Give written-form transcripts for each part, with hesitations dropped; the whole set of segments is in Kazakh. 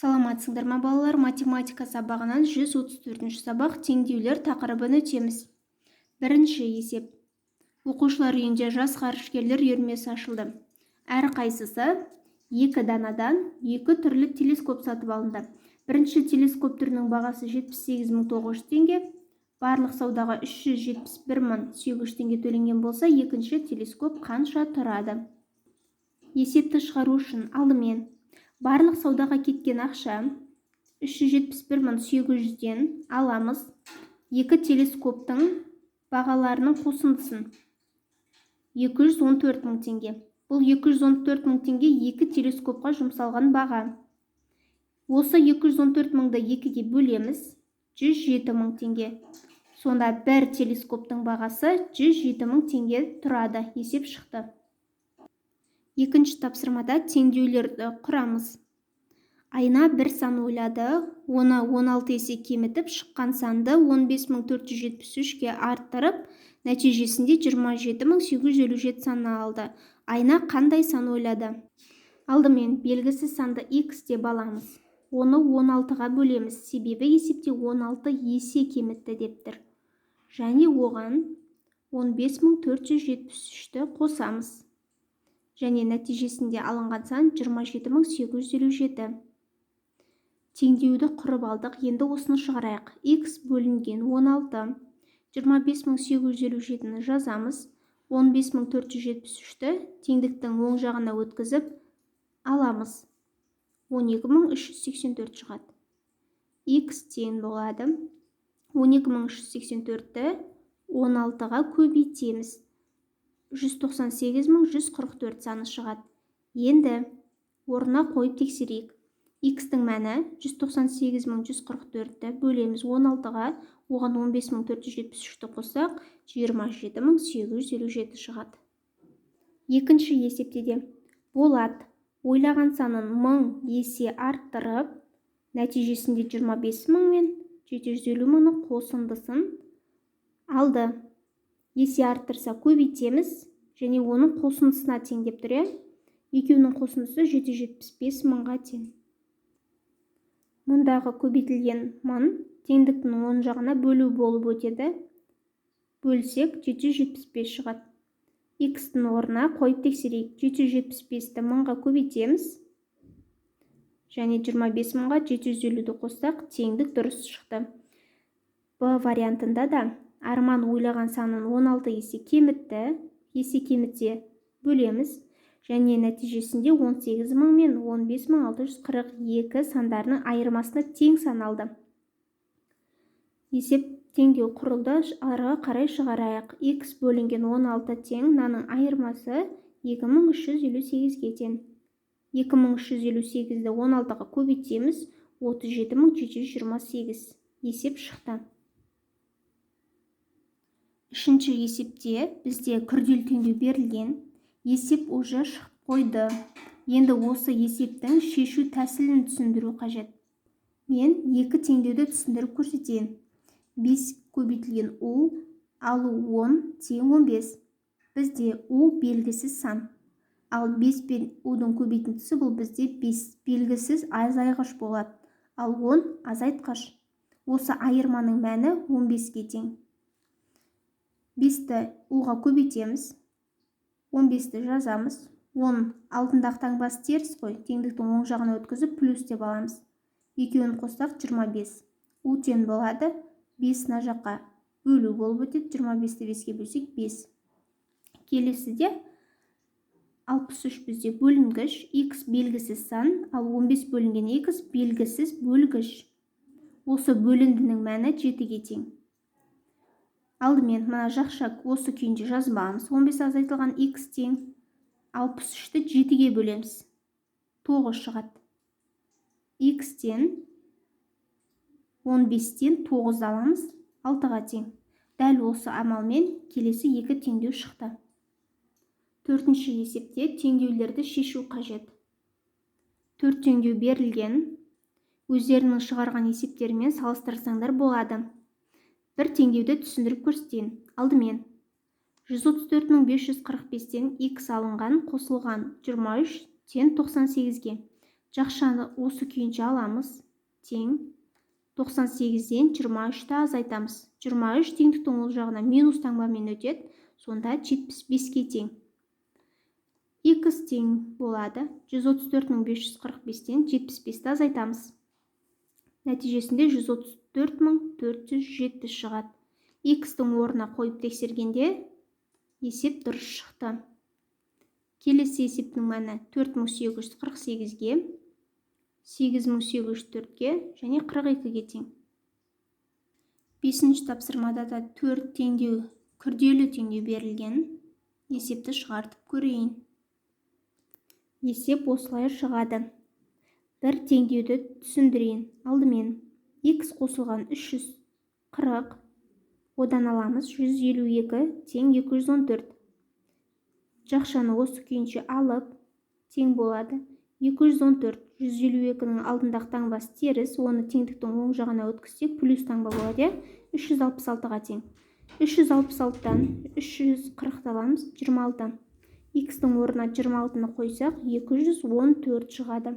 Саламатсыңдар ма балалар? Математика сабағынан 134 сабақ теңдеулер тақырыбын өтеміз. Бірінші есеп. Оқушылар үйінде жас ғарышкерлер үйірмесі ашылды. Әр қайсысы 2 данадан 2 түрлі телескоп сатып алынды. Бірінші телескоп түрінің бағасы 78.900 теңге. Барлық саудаға 371.800 теңге төленген болса, екінші телескоп қанша тұрады? Есепті шығару үшін алдымен барлық саудаға кеткен ақша 371.800-ден аламыз. Екі телескоптың бағаларының қосындысын 214.000 теңге. Бұл 214.000 теңге екі телескопқа жұмсалған баға. Осы 214.000-ды 2-ге бөлеміз, 107.000 теңге. Сонда бір телескоптың бағасы 107.000 теңге тұрады. Есеп шықты. Екінші тапсырмада теңдеулерді құрамыз. Айна бір сан ойлады, оны 16 есе кемітіп, шыққан санды 15.473-ге арттырып, нәтижесінде 27.857 санын алды. Айна қандай сан ойлады? Алдымен белгісіз санды x деп аламыз. Оны 16-ға бөлеміз, себебі есепте 16 есе кемітті дептір. Және оған 15.473-ті қосамыз. Және нәтижесінде алынған сан 27.857. Теңдеуді құрып алдық. Енді осыны шығарайық. X бөлінген 16. 25.857-ні жазамыз. 15.473-ті теңдіктің оң жағына өткізіп аламыз. 12.384 шығады. X тең болады. 12.384-ті 16-ға көбейтеміз. 198.144 саны шығады. Енді орнына қойып тексерейік. X-тің мәні 198.144-ті бөлеміз 16-ға, оған 15.473-ті қоссақ, 27.857 шығады. Екінші есепте де Болат ойлаған санын 1000 есе арттырып, нәтижесінде 25.000 мен 750.000-ның қосындысын алды. Есе арттырса көбейтеміз, және оның қосындысына тең деп тұр. Екеуінің қосындысы 775.000-ға тең. Мұндағы көбейтілген 1000 теңдіктің оң жағына бөлу болып өтеді. Бөлсек 775 шығады. X-тің орнына қойып тексерейік. 775-ті 1000-ға көбейтеміз. Және 25.000-ға 750-ді қоссақ, теңдік дұрыс шықты. Б вариантында да Арман ойлаған санын 16 есе кемітті. Есе кемітсе бөлеміз. Және нәтижесінде 18.000 мен 15.642 сандарының айырмасына тең сан алды. Есеп теңдеу құрылды. Арыға қарай шығарайық. X бөлінген 16 тең, мынаның айырмасы 2358-ге тең. 2358-ді 16-ға көбейтеміз, 37.728. Есеп шықты. Үшінші есепте бізде күрделі теңдеу берілген. Есеп уже шығып қойды. Енді осы есептің шешу тәсілін түсіндіру қажет. Мен екі теңдеуді түсіндіріп көрсетейін. 5 көбейтілген U, алу 10 тең 15. Бізде U белгісіз сан. Ал 5 пен U-дің көбейтіндісі бұл бізде 5 белгісіз азайғыш болады. Ал 10 азайтқыш. Осы айырманың мәні 15-ге тең. 5-ті U-ға көбейтеміз. 15-ті жазамыз. 10 алдындағы таңбасы теріс қой. Теңдіктің оң жағына өткізіп плюс деп аламыз. Екеуін қоссақ 25. U тең болады. 5 мына жаққа бөлу болып өтеді. 25-ті 5-ге бөлсек 5. Келесіде 63 бізде бөлінгіш. X белгісіз сан, ал 15 бөлінген X белгісіз бөлгіш. Осы бөліндінің мәні 7-ге тең. Алдымен мына жақша осы күйінде жазбамыз. 15 азайтылған X тең 63-ті 7-ге бөлеміз. 9 шығады. X тең 15-тен 9 аламыз, 6-ға тең. Дәл осы амалмен келесі екі теңдеу шықты. Төртінші есепте теңдеулерді шешу қажет. 4 теңдеу берілген. Өздерінің шығарған есептерімен салыстырсаңдар болады. Бір теңдеуді түсіндіріп көрсетейін. Алдымен 134.545-тен X алынған, қосылған 23 тең 98-ге. Жақшаны осы күйінше аламыз. Тең 98-ден 23-ті азайтамыз. 23 теңдіктің ол жағына минус таңбамен өтеді. Сонда 75-ке тең. X тең болады. 134.545-тен 75-ті азайтамыз. Нәтижесінде 134.407 шығады. X-тің орнына қойып тексергенде есеп дұрыс шықты. Келесі есептің мәні 4848-ге, 8804-ге және 42-ге тең. 5-ші тапсырмада да 4 теңдеу, күрделі теңдеу берілген. Есепті шығартып көрейін. Есеп осылай шығады. Бір теңдеуді түсіндірейін. Алдымен X қосылған 340, одан аламыз 152 тең 214. Жақшаны осы күйінше алып, тең болады. 214, 152-нің алдындағы таңбасы теріс, оны теңдіктің оң жағына өткізсек, плюс таңба болады. 366-ға тең. 366-тан 340 аламыз, 26. X-тің орнына 26-ны қойсақ, 214 шығады.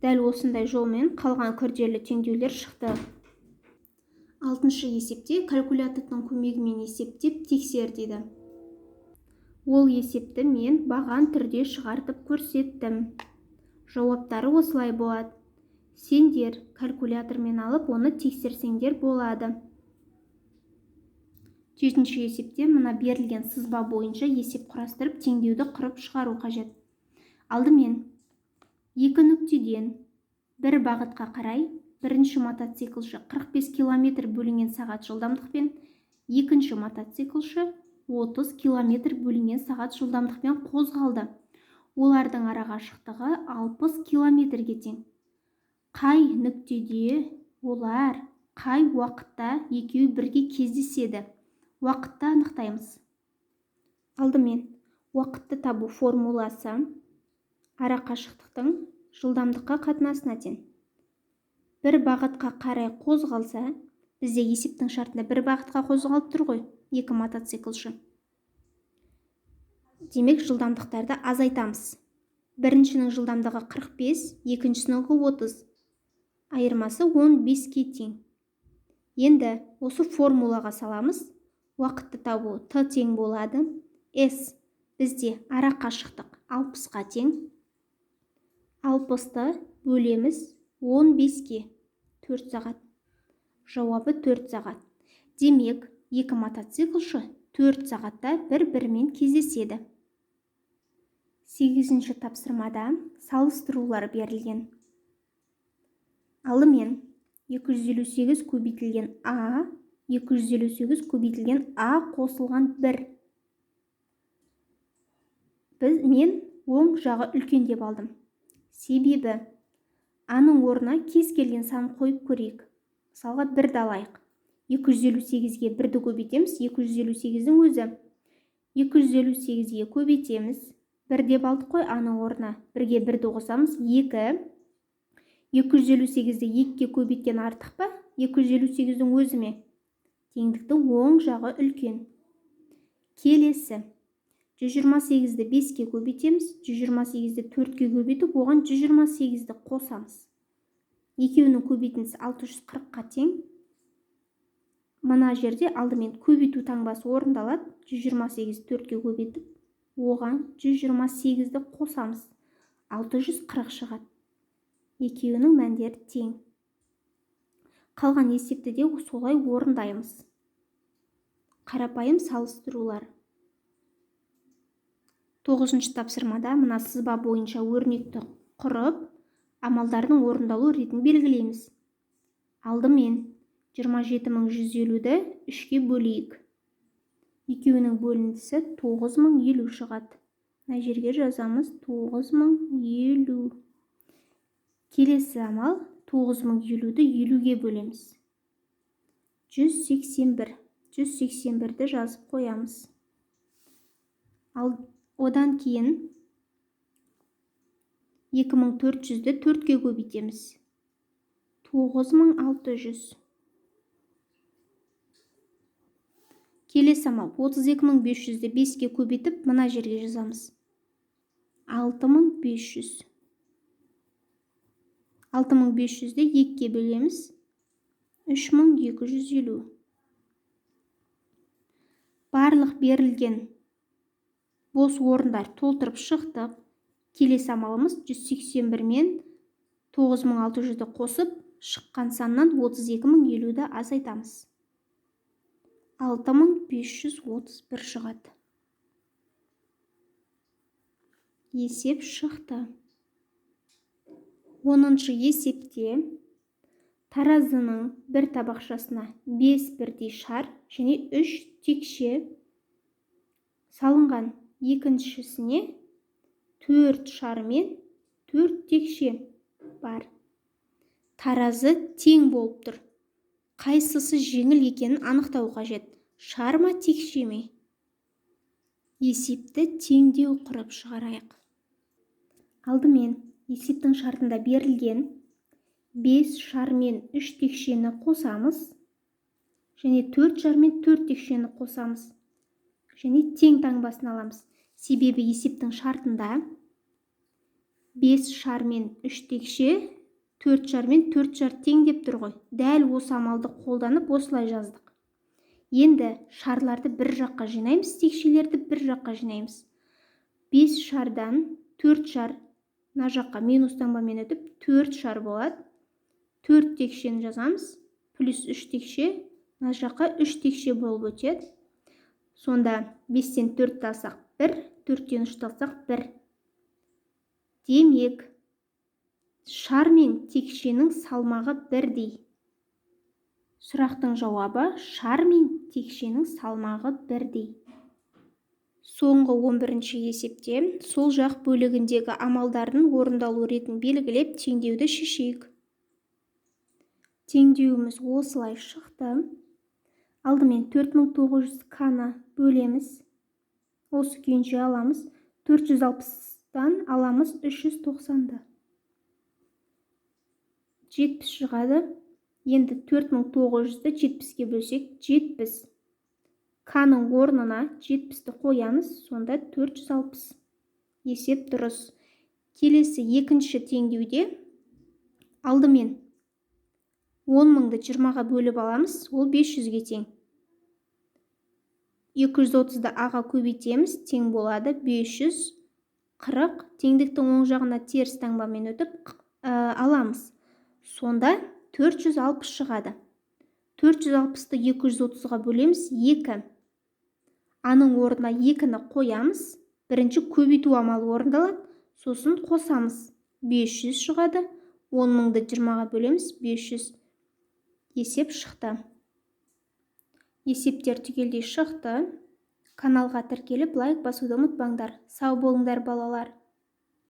Дәл осындай жолмен қалған күрделі теңдеулер шықты. 6-шы есепте калькулятордың көмегімен есептеп тексер дейді. Ол есепті мен баған түрде шығартып көрсеттім. Жауаптары осылай болады. Сендер калькулятормен алып, оны тексерсеңдер болады. 7-ші есепте мына берілген сызба бойынша есеп құрастырып, теңдеуді құрып шығару қажет. Алдымен екі нүктеден бір бағытқа қарай бірінші мотоциклшы 45 км бөлінген сағат жылдамдықпен, екінші мотоциклшы 30 км бөлінген сағат жылдамдықпен қозғалды. Олардың арақашықтығы 60 км-ге тең. Қай нүктеде олар қай уақытта екеуі бірге кездеседі? Уақытты анықтаймыз. Алдымен уақытты табу формуласы арақашықтықтың жылдамдыққа қатынасына тең. Бір бағытқа қарай қозғалса, бізде есептің шартында бір бағытқа қозғалып тұр ғой, екі мотоциклшы. Демек, жылдамдықтарды азайтамыз. Біріншінің жылдамдығы 45, екіншісінің 30. Айырмасы 15-ке тең. Енді осы формулаға саламыз. Уақытты табу Т тең болады. S бізде арақашықтық 60-қа тең. 60-ты бөлеміз 15-ке, 4 сағат. Жауабы 4 сағат. Демек, екі мотоциклшы 4 сағатта бір-бірімен кездеседі. 8-ші тапсырмада салыстырулар берілген. Алдымен 258 көбейтілген А, 258 көбейтілген А қосылған 1. Мен оң жағы үлкен деп алдым. Себебі А-ның орнына кез келген сан қойып көрейік. Мысалға 1-ді алайық. 258-ге 1-ді көбейтеміз, 258-дің өзі. 258-ге көбейтеміз. 1 деп алдық қой А-ның орнына. 1-ге 1-ді қосамыз, 2. 258-ді 2-ге көбейткен артық па? 258-дің өзі ме? Теңдіктің оң жағы үлкен. Келесі. 128-ді 5-ге көбейтеміз, 128-ді 4-ге көбейтіп, оған 128-ді қосамыз. Екеуінің көбейтіндісі 640-қа тең. Мына жерде алдымен көбейту таңбасы орындалады. 128-ді 4-ге көбейтіп, оған 128-ді қосамыз. 640 шығады. Екеуінің мәндері тең. Қалған есепті де солай орындаймыз. Қарапайым салыстырулар. 9-ші тапсырмада мына сызба бойынша өрнекті құрып, амалдардың орындалу ретін белгілейміз. Алдымен 27150-ді 3-ке бөлейік. Екеуінің бөліндісі 9050 шығады. Мына жерге жазамыз 9050. Келесі амал 9050-ді 50-ге бөлеміз. 181. 181-ді жазып қоямыз. Одан кейін 2400-ді 4-ге көбейтеміз. 9600. Келесі амал 32500-ді 5-ге көбейтіп, мына жерге жазамыз. 6500. 6500-ді 2-ке бөлеміз. 3250. Барлық берілген бос орындар толтырып шықтық. Келесі амалымыз 181 мен 9600-ді қосып, шыққан саннан 32050-ді азайтамыз. 6531 шығады. Есеп шықты. 10-шы есепте таразының бір табақшасына 5 бірдей шар және 3 текше салынған. Екіншісіне 4 шар мен 4 текше бар. Таразы тең болып тұр. Қайсысы жеңіл екенін анықтау қажет. Шар ма, текше ме? Есепті теңдеу құрып шығарайық. Алдымен есептің шартында берілген 5 шар мен 3 текшені қосамыз. Және 4 шар мен 4 текшені қосамыз. Және тең таңбасын аламыз. Себебі есептің шартында 5 шар мен 3 текше 4 шар мен 4 шар тең деп тұр ғой. Дәл осы амалды қолданып осылай жаздық. Енді шарларды бір жаққа жинаймыз, текшелерді бір жаққа жинаймыз. 5 шардан 4 шар мына жаққа минус таңбамен өтіп 4 шар болады. 4 текшені жазамыз. Плюс 3 текше мына жаққа 3 текше болып өтеді. Сонда 5-тен 4-ті алсақ 1, 4-тен 3-ті алсақ 1. Демек, шар мен текшенің салмағы бірдей. Сұрақтың жауабы шар мен текшенің салмағы бірдей. Соңғы 11-ші есепте сол жақ бөлігіндегі амалдардың орындалу ретін белгілеп теңдеуді шешейік. Теңдеуіміз осылай шықты. Алдымен 4900-ны бөлеміз. Осы күйінше аламыз. 460-тан аламыз 390-ды. 70 шығады. Енді 4900-ді 70-ке бөлсек 70. К-ның орнына 70-ті қоямыз, сонда 460. Есеп дұрыс. Келесі екінші теңдеуде алдымен 10.000-ды 20-ға бөліп аламыз, ол 500-ге тең. 230-ды аға көбейтеміз, тең болады 540. Теңдіктің оң жағына теріс таңбамен өтіп аламыз. Сонда 460 шығады. 460-ты 230-ға бөлеміз, 2. Аның орнына 2-ні қоямыз. Бірінші көбейту амалы орындалады. Сосын қосамыз. 500 шығады. 10.000-ды 20-ға бөлеміз, 500. Есеп шықты. Есептер түгелдей шықты. Каналға тіркеліп, лайк басуды ұмытпаңдар. Сау болыңдар балалар.